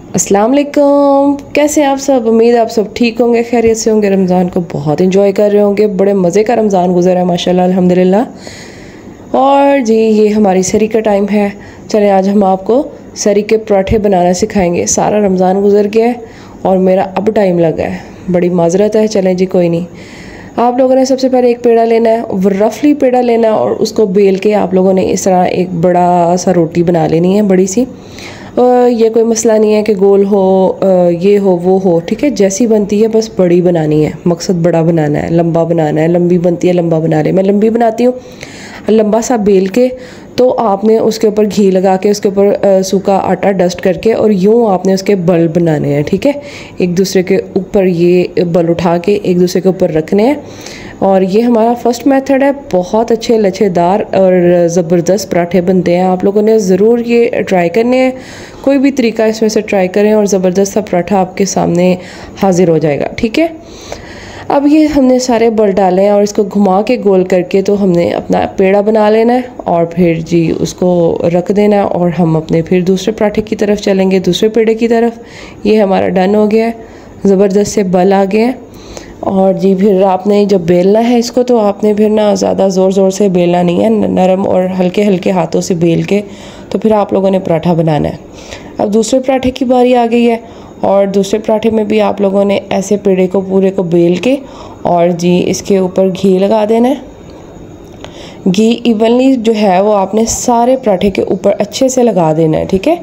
अस्सलाम वालेकुम। कैसे हैं आप सब? उम्मीद है आप सब ठीक होंगे, खैरियत से होंगे। रमज़ान को बहुत इंजॉय कर रहे होंगे। बड़े मज़े का रमज़ान गुजरा है माशाल्लाह अल्हम्दुलिल्लाह। और जी ये हमारी सरी का टाइम है। चलें आज हम आपको सरी के पराठे बनाना सिखाएंगे। सारा रमज़ान गुजर गया है और मेरा अब टाइम लगा है, बड़ी माजरत है। चलें जी कोई नहीं। आप लोगों ने सबसे पहले एक पेड़ा लेना है, रफली पेड़ा लेना है और उसको बेल के आप लोगों ने इस तरह एक बड़ा सा रोटी बना लेनी है, बड़ी सी। ये कोई मसला नहीं है कि गोल हो, ये हो वो हो, ठीक है, जैसी बनती है बस बड़ी बनानी है। मकसद बड़ा बनाना है, लंबा बनाना है। लंबी बनती है लंबा बना ले, मैं लंबी बनाती हूँ। लंबा सा बेल के तो आपने उसके ऊपर घी लगा के उसके ऊपर सूखा आटा डस्ट करके और यूँ आपने उसके बल बनाने हैं, ठीक है। एक दूसरे के ऊपर ये बल उठा के एक दूसरे के ऊपर रखने हैं। और ये हमारा फर्स्ट मेथड है। बहुत अच्छे लच्छेदार और ज़बरदस्त पराठे बनते हैं। आप लोगों ने ज़रूर ये ट्राई करने हैं। कोई भी तरीका इसमें से ट्राई करें और ज़बरदस्त सा पराठा आपके सामने हाजिर हो जाएगा, ठीक है। अब ये हमने सारे बल डाले हैं और इसको घुमा के गोल करके तो हमने अपना पेड़ा बना लेना है और फिर जी उसको रख देना है और हम अपने फिर दूसरे पराठे की तरफ चलेंगे, दूसरे पेड़े की तरफ। ये हमारा डन हो गया है। ज़बरदस्त से बल आ गए हैं। और जी फिर आपने जब बेलना है इसको तो आपने फिर ना ज़्यादा ज़ोर ज़ोर से बेलना नहीं है, नरम और हल्के हल्के हाथों से बेल के तो फिर आप लोगों ने पराठा बनाना है। अब दूसरे पराठे की बारी आ गई है और दूसरे पराठे में भी आप लोगों ने ऐसे पेड़े को पूरे को बेल के और जी इसके ऊपर घी लगा देना है। घी इवनली जो है वो आपने सारे पराठे के ऊपर अच्छे से लगा देना है, ठीक है।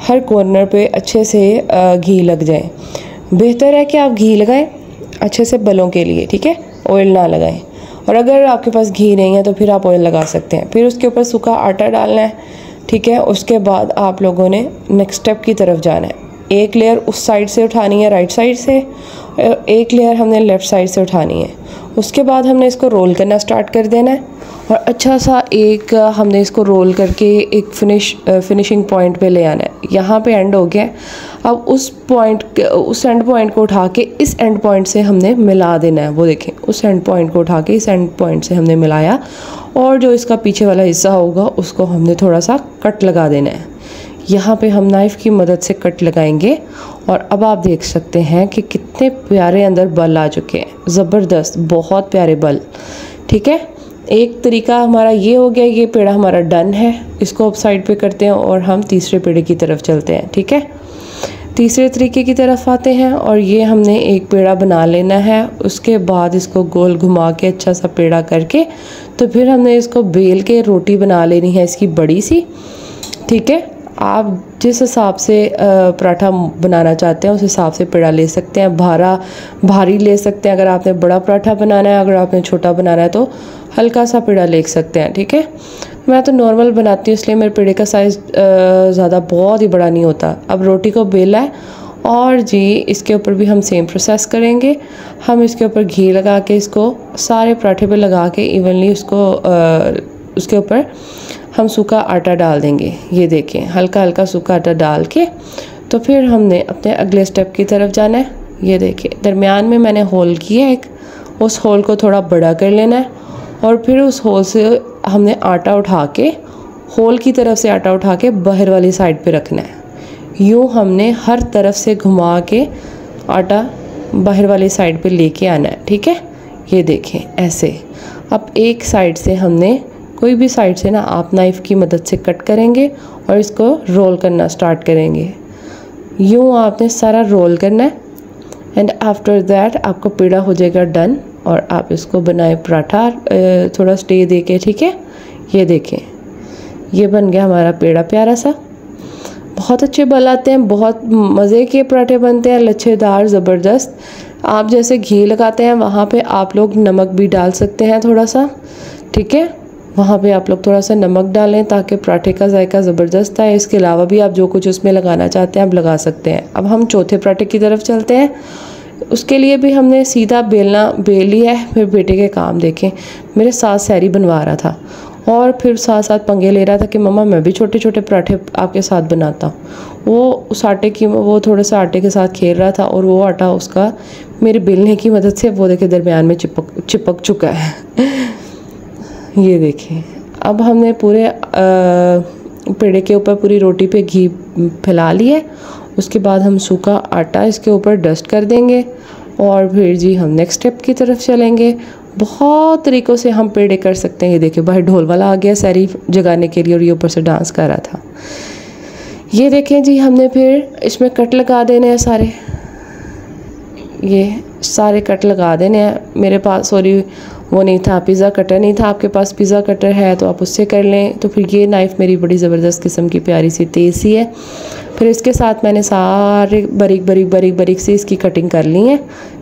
हर कॉर्नर पे अच्छे से घी लग जाए। बेहतर है कि आप घी लगाएं अच्छे से बलों के लिए, ठीक है, ऑयल ना लगाएं। और अगर आपके पास घी नहीं है तो फिर आप ऑयल लगा सकते हैं। फिर उसके ऊपर सूखा आटा डालना है, ठीक है। उसके बाद आप लोगों ने नेक्स्ट स्टेप की तरफ जाना है। एक लेयर उस साइड से उठानी है, राइट साइड से, एक लेयर हमने लेफ़्ट साइड से उठानी है। उसके बाद हमने इसको रोल करना स्टार्ट कर देना है और अच्छा सा एक हमने इसको रोल करके एक फिनिशिंग पॉइंट पे ले आना है। यहाँ पे एंड हो गया। अब उस एंड पॉइंट को उठा के इस एंड पॉइंट से हमने मिला देना है। वो देखें, उस एंड पॉइंट को उठा के इस एंड पॉइंट से हमने मिलाया और जो इसका पीछे वाला हिस्सा होगा उसको हमने थोड़ा सा कट लगा देना है। यहाँ पे हम नाइफ़ की मदद से कट लगाएंगे और अब आप देख सकते हैं कि कितने प्यारे अंदर बल आ चुके हैं। ज़बरदस्त, बहुत प्यारे बल, ठीक है। एक तरीका हमारा ये हो गया, ये पेड़ा हमारा डन है। इसको अब साइड पे करते हैं और हम तीसरे पेड़े की तरफ चलते हैं, ठीक है। तीसरे तरीके की तरफ आते हैं और ये हमने एक पेड़ा बना लेना है। उसके बाद इसको गोल घुमा के अच्छा सा पेड़ा करके तो फिर हमने इसको बेल के रोटी बना लेनी है इसकी बड़ी सी, ठीक है। आप जिस हिसाब से पराठा बनाना चाहते हैं उस हिसाब से पेड़ा ले सकते हैं। भारी ले सकते हैं अगर आपने बड़ा पराठा बनाना है। अगर आपने छोटा बनाना है तो हल्का सा पेड़ा ले सकते हैं, ठीक है। मैं तो नॉर्मल बनाती हूँ इसलिए मेरे पेड़े का साइज़ ज़्यादा बहुत ही बड़ा नहीं होता। अब रोटी को बेला है और जी इसके ऊपर भी हम सेम प्रोसेस करेंगे। हम इसके ऊपर घी लगा के इसको सारे पराठे पे लगा के इवनली उसके ऊपर हम सूखा आटा डाल देंगे। ये देखें, हल्का हल्का सूखा आटा डाल के तो फिर हमने अपने अगले स्टेप की तरफ जाना है। ये देखें, दरमियान में मैंने होल किया एक, उस होल को थोड़ा बड़ा कर लेना है और फिर उस होल से हमने आटा उठा के, होल की तरफ से आटा उठा के बाहर वाली साइड पे रखना है। यूँ हमने हर तरफ से घुमा के आटा बाहर वाली साइड पे लेके आना है, ठीक है। ये देखें ऐसे। अब एक साइड से हमने, कोई भी साइड से ना आप नाइफ़ की मदद से कट करेंगे और इसको रोल करना स्टार्ट करेंगे। यूँ आपने सारा रोल करना है एंड आफ्टर दैट आपका पेड़ा हो जाएगा डन और आप इसको बनाए पराठा थोड़ा स्टे दे के, ठीक है। ये देखें, ये बन गया हमारा पेड़ा प्यारा सा। बहुत अच्छे बल आते हैं, बहुत मज़े के पराठे बनते हैं, लच्छेदार, ज़बरदस्त। आप जैसे घी लगाते हैं वहाँ पे आप लोग नमक भी डाल सकते हैं थोड़ा सा, ठीक है। वहाँ पे आप लोग थोड़ा सा नमक डालें ताकि पराठे का जायका ज़बरदस्त आए। इसके अलावा भी आप जो कुछ उसमें लगाना चाहते हैं आप लगा सकते हैं। अब हम चौथे पराठे की तरफ चलते हैं। उसके लिए भी हमने सीधा बेल लिया है। फिर बेटे के काम देखें, मेरे साथ सहरी बनवा रहा था और फिर साथ साथ पंगे ले रहा था कि मम्मा मैं भी छोटे छोटे पराठे आपके साथ बनाता हूँ। वो थोड़ा सा आटे के साथ खेल रहा था और वो आटा उसका मेरे बेलने की मदद से वो देखे दरमियान में चिपक चुका है। ये देखें, अब हमने पूरे पेड़े के ऊपर पूरी रोटी पे घी फैला लिया। उसके बाद हम सूखा आटा इसके ऊपर डस्ट कर देंगे और फिर जी हम नेक्स्ट स्टेप की तरफ चलेंगे। बहुत तरीक़ों से हम पेड़े कर सकते हैं। ये देखिए बाहर ढोल वाला आ गया सहरी जगाने के लिए और ये ऊपर से डांस कर रहा था। ये देखें जी हमने फिर इसमें कट लगा देने हैं सारे, ये सारे कट लगा देने हैं। मेरे पास सॉरी वो नहीं था, पिज़्ज़ा कटर नहीं था। आपके पास पिज़्ज़ा कटर है तो आप उससे कर लें। तो फिर ये नाइफ़ मेरी बड़ी ज़बरदस्त किस्म की प्यारी सी तेज़ सी है। फिर इसके साथ मैंने सारे बारीक सी इसकी कटिंग कर ली है।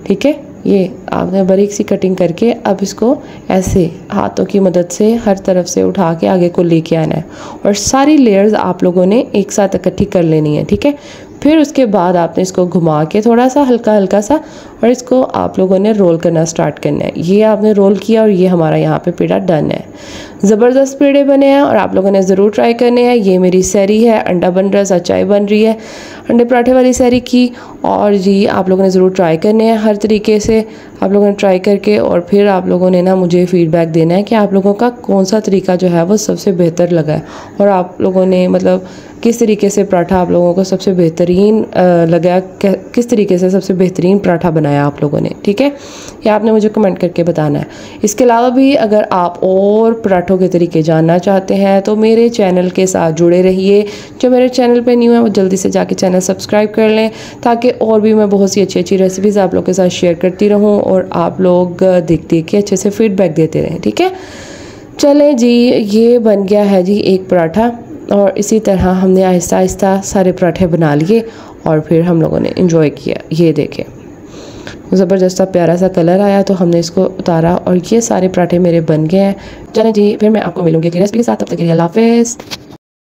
ठीक है, ये आपने बारीक सी कटिंग करके अब इसको ऐसे हाथों की मदद से हर तरफ से उठा के आगे को लेके आना है और सारी लेयर्स आप लोगों ने एक साथ इकट्ठी कर लेनी है। ठीक है, फिर उसके बाद आपने इसको घुमा के थोड़ा सा हल्का सा और इसको आप लोगों ने रोल करना स्टार्ट करना है। ये आपने रोल किया और ये हमारा यहाँ पे पेड़ा डन है। ज़बरदस्त पेड़े बने हैं और आप लोगों ने ज़रूर ट्राई करने हैं। ये मेरी सहरी है, अंडा बन रहा है, साथ चाय बन रही है अंडे पराठे वाली सहरी की। और जी आप लोगों ने ज़रूर ट्राई करने हैं हर तरीके से। आप लोगों ने ट्राई करके और फिर आप लोगों ने ना मुझे फ़ीडबैक देना है कि आप लोगों का कौन सा तरीका जो है वो सबसे बेहतर लगा है और आप लोगों ने मतलब किस तरीके से पराठा आप लोगों को सबसे बेहतरीन लगा, किस तरीके से सबसे बेहतरीन पराठा बनाया आप लोगों ने। ठीक है, ये आपने मुझे कमेंट करके बताना है। इसके अलावा भी अगर आप और पराठों के तरीके जानना चाहते हैं तो मेरे चैनल के साथ जुड़े रहिए। जो मेरे चैनल पे न्यू है वो जल्दी से जाके चैनल सब्सक्राइब कर लें ताकि और भी मैं बहुत सी अच्छी रेसिपीज़ आप लोग के साथ शेयर करती रहूँ और आप लोग देखते कि अच्छे से फीडबैक देते रहें। ठीक है, चलें जी, ये बन गया है जी एक पराठा और इसी तरह हमने आहिस्ता आहिस्ता सारे पराठे बना लिए और फिर हम लोगों ने इंजॉय किया। ये देखें ज़बरदस्त प्यारा सा कलर आया तो हमने इसको उतारा और ये सारे पराठे मेरे बन गए हैं। चलें जी, फिर मैं आपको मिलूँगी एक रेसिपी के साथ। तब तक के लिए अल्लाह हाफ़िज़।